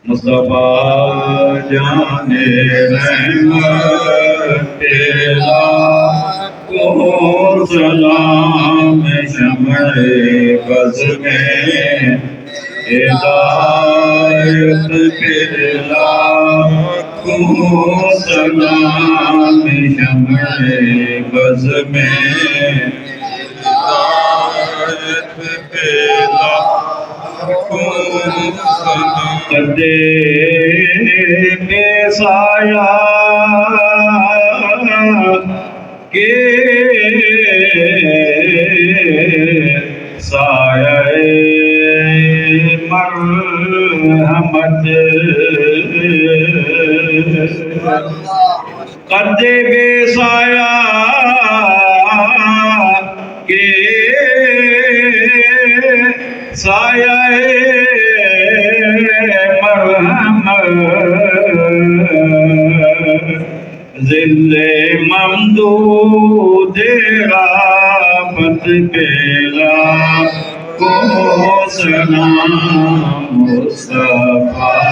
مصطفیٰ جان رحمت لاکھوں سلام شمع بز میں ہدایت کے لاکھوں سلام شمع بز میں ہدایت کے قدے کے سایہ کے سایہ مرحمت قدے کے سایہ کے سایہ ذل ممدود رافت کے لاکھوں سلام مصطفیٰ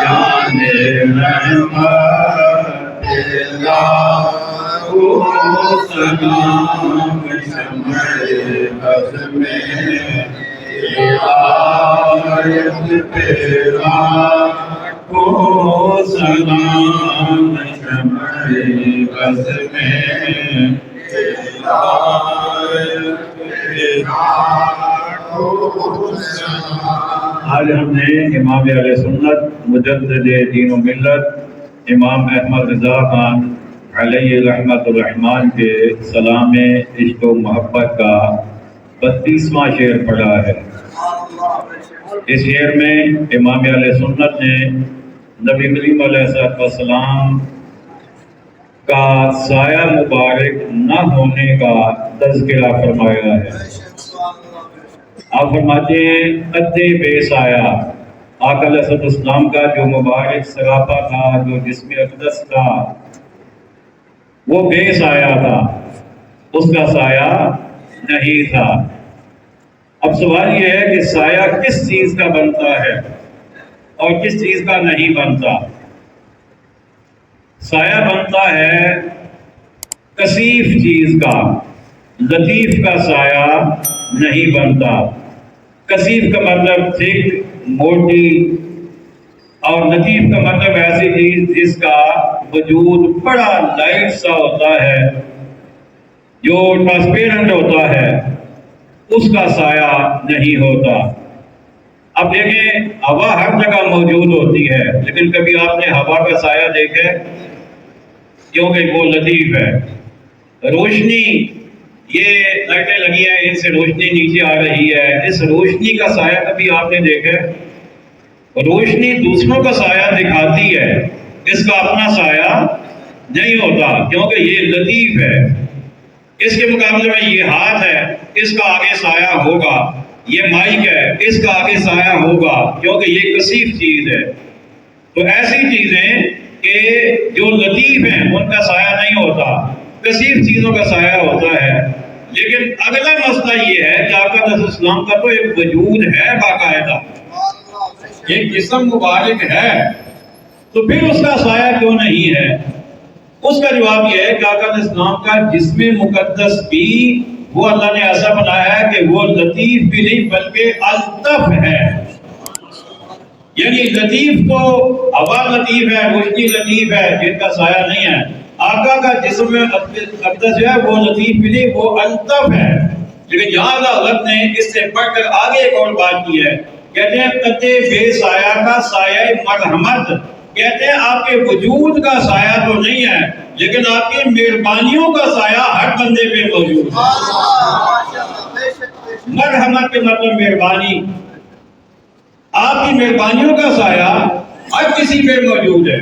جان رحمت لاکھوں سلام شمع بز میں ہدایت کے لاکھوں سلام شمع بز میں ہدایت کے لاکھوں سلام۔ آج ہم نے امام اہل سنت مجدد دین و ملت امام احمد رضا خان علیہ رحمت الرحمن کے سلام عشق و محبت کا 32واں شعر پڑھا ہے۔ اس شعر میں امام اہل سنت نے نبی کریم علیہ السلام کا سایہ مبارک نہ ہونے کا تذکرہ فرمایا ہے۔ آپ فرماتے ہیں قدے بے سایہ، آقا علیہ السلام کا جو مبارک سراپا تھا، جو جسم اقدس تھا، وہ بے سایہ تھا، اس کا سایہ نہیں تھا۔ اب سوال یہ ہے کہ سایہ کس چیز کا بنتا ہے اور کس چیز کا نہیں بنتا؟ سایہ بنتا ہے کثیف چیز کا، لطیف کا سایہ نہیں بنتا۔ کثیف کا مطلب تھک، موٹی، اور لطیف کا مطلب ایسی چیز جس کا وجود بڑا لائٹ سا ہوتا ہے، جو ٹرانسپیرنٹ ہوتا ہے، اس کا سایہ نہیں ہوتا۔ اب دیکھیں، ہوا ہر جگہ موجود ہوتی ہے، لیکن کبھی آپ نے ہوا کا سایہ دیکھا ہے؟ کیونکہ وہ لطیف ہے۔ روشنی، یہ لائٹیں لگی ہیں، ان سے روشنی نیچے آ رہی ہے، اس روشنی کا سایہ کبھی آپ نے دیکھا ہے؟ روشنی دوسروں کا سایہ دکھاتی ہے، اس کا اپنا سایہ نہیں ہوتا، کیونکہ یہ لطیف ہے۔ اس کے مقابلے میں یہ ہاتھ ہے، اس کا آگے سایہ ہوگا، یہ مائک ہے، اس کا آگے سایہ ہوگا، کیونکہ یہ کثیف چیز ہے۔ تو ایسی چیزیں کہ جو لطیف ہیں ان کا سایہ نہیں ہوتا، کثیف چیزوں کا سایہ ہوتا ہے۔ لیکن اگلا مسئلہ یہ ہے کہ آقا علیہ السلام کا تو ایک وجود ہے باقاعدہ، ایک جسم مبارک ہے، تو پھر اس کا سایہ کیوں نہیں ہے؟ اس کا جواب یہ ہے کہ آقا علیہ السلام کا جسم مقدس بھی وہ اللہ نے ایسا بنایا ہے کہ وہ لطیف بھی نہیں بلکہ الطف ہے۔ یعنی لطیف تو ہوا لطیف ہے، روشنی لطیف ہے، جن کا سایہ نہیں ہے۔ آقا کا جسم مقدس ہے وہ لطیف بھی نہیں، وہ الطف ہے۔ لیکن یہاں حضرت نے اس سے پڑھ کر آگے ایک اور بات کی ہے، کہتے ہیں قدے بے سایہ کا سایہ مرحمت، کہتے ہیں آپ کے وجود کا سایہ تو نہیں ہے، لیکن آپ کی مہربانیوں کا سایہ ہر بندے پہ موجود ہے۔ مرحمت کے مطلب مہربانی، آپ کی مہربانیوں کا سایہ ہر کسی پہ موجود ہے۔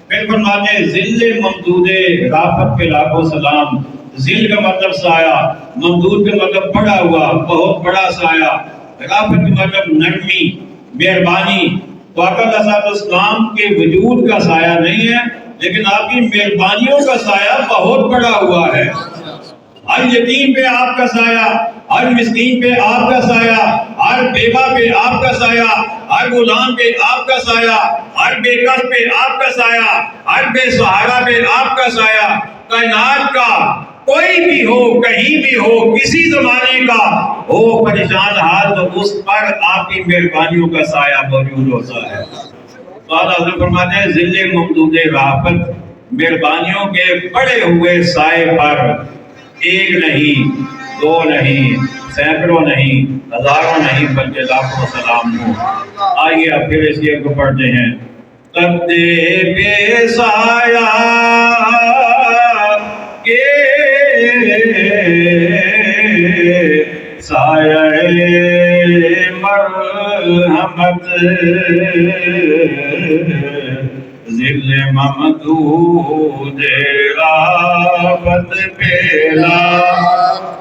پھر فرماتے ہیں ذل ممدود رافت کے لاکھوں سلام۔ ذل کا مطلب سایہ، ممدود کا مطلب بڑا ہوا، بہت بڑا سایہ، رافت کا مطلب نرمی، مہربانی۔ تو آقا علیہ السلام کے وجود کا سایہ نہیں ہے، لیکن آپ کی مہربانیوں کا سایہ بہت بڑا ہوا ہے۔ ہر یتیم پہ آپ کا سایہ، ہر مسکین پہ آپ کا سایہ، ہر بیوہ پہ آپ کا سایہ، ہر غلام پہ آپ کا سایہ، ہر بے کس پہ آپ کا سایہ، ہر بے سہارا پہ آپ کا سایہ، کائنات کا کوئی بھی ہو، کہیں بھی ہو، کسی زمانے کا ہو پریشان حال، تو اس پر آپ کی مہربانیوں کا سایہ موجود ہوتا ہے۔ تو اعلیٰ حضرت فرماتے ہیں ذل ممدود رافت، مہربانیوں کے بڑے ہوئے سائے پر ایک نہیں، دو نہیں، سینکڑوں نہیں، ہزاروں نہیں، بلکہ لاکھوں سلام ہو۔ آئیے اب پھر اس شعر کو پڑھتے ہیں۔ قدِ بے سایہ کے سایہ مرحمت، ذل ممدود رافت پیلا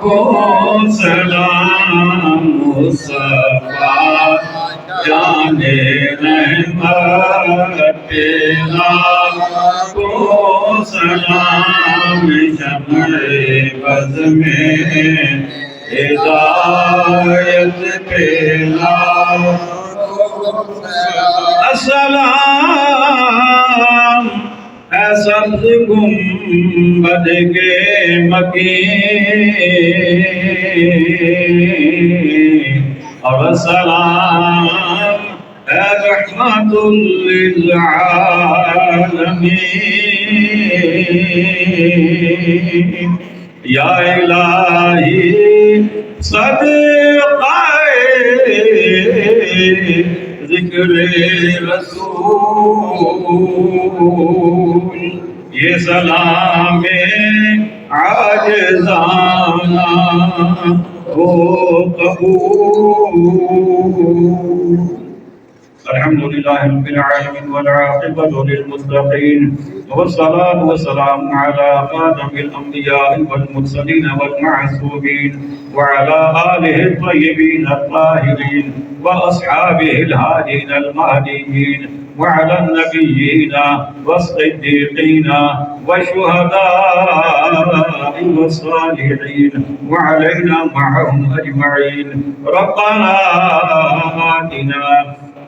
کو سلام مصطفیٰ جان رحمت پیلا کو سلام، شمع بز میں ہدایت پیلا السلام ہے سبز گنبد کے مکین، اور السلام ہے رحمت للعالمین۔ یا الہی صدقہ ذکر رسول، یہ سلام عاجزانہ ہو قبول۔ الحمدللہ رب العالمین والعاقبۃ للمتقین، والصلاة والسلام علی خاتم الانبیاء والمرسلین والمعصومین، وعلى آلہ الطیبین الطاہرین، واصحابہ الہادین المہدیین، وعلى النبیین والصدیقین والشہداء والصالحین، وعلینا معهم اجمعین۔ ربنا آتنا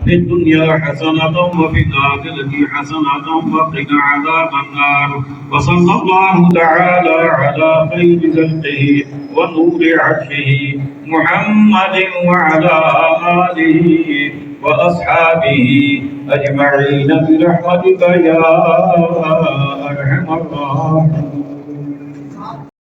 في الدنيا حسنة وفي الآخرة حسنة وقنا عذاب النار، وصلى الله تعالى على خير خلقه ونور عرشه محمد وعلى آله وأصحابه أجمعين برحمتك يا أرحم الراحمين۔